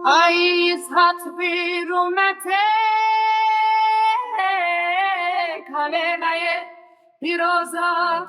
Aiz hat birumete Kalemaye Piroza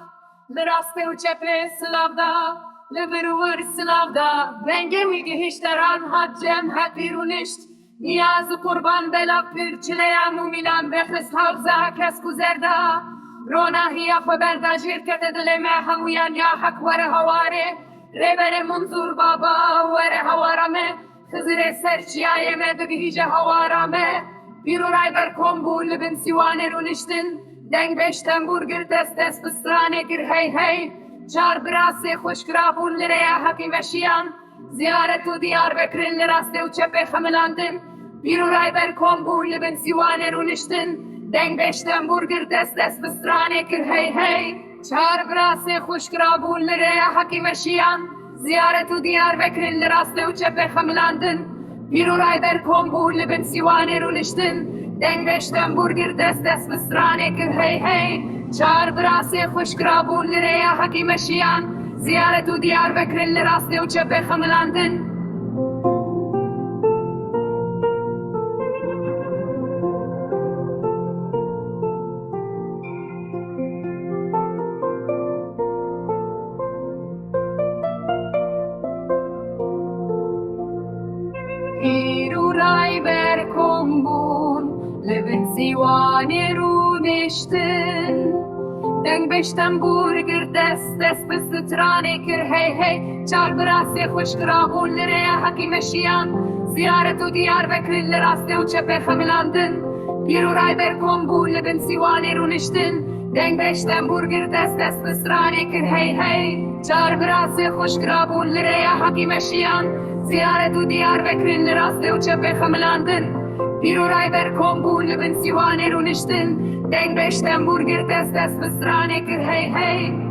Liraste uçepe slavda Liverur slavda Benge migihişteran haccem hatirunişt Niyazı kurban bela pirçileya muminan Bexis havza kesku zerda Rona hiya xeberda jirket edileme hamuyan ya hak vere havare Rebere munzur baba vere havarame خزر سرچیای من بگیجه هوارامه بیرونای بر کمبول بن سیوانه رو نشتن دنگ بشتن برگر دست بسترانه گر هی هی چار براسه خوشگرابون لریا حکیم وشیان زیارت و دیار بکرن لراسته و چپه خملاندن بیرونای بر کمبول بن سیوانه رو نشتن دنگ بشتن برگر دست بسترانه گر هی هی چار براسه خوشگرابون لریا حکیم وشیان زیارت و دیار بکرن لراسته و چپه خملاندن بیرونای در کمبول بن سیوانه رو نشتن دنگ بشتن برگر دست بسترانه کر هی هی چار براسه خوشگرابون لریا حکیم شیان زیارت و دیار بکرن لراسته و چپه خملاندن Piruray ber kombun Levin siwane ru neştin Deng beşten burger dest bestrane kir hey hey Çar brase خوشگرابون لریا حکیم شیان زیارت و دیار بکرین لراسته و چپه خملاندن Piruray ber kombun Levin siwane ru neştin Deng beşten burger dest bestrane kir hey hey Çar brase خوشگرابون لریا حکیم شیان زیارت و دیار بکرین لراسته و چپه خملاندن پیرورای بر کمبول بن سیوانه رو نشتن دنگ بشتن برگر دست بسترانه کر هی هی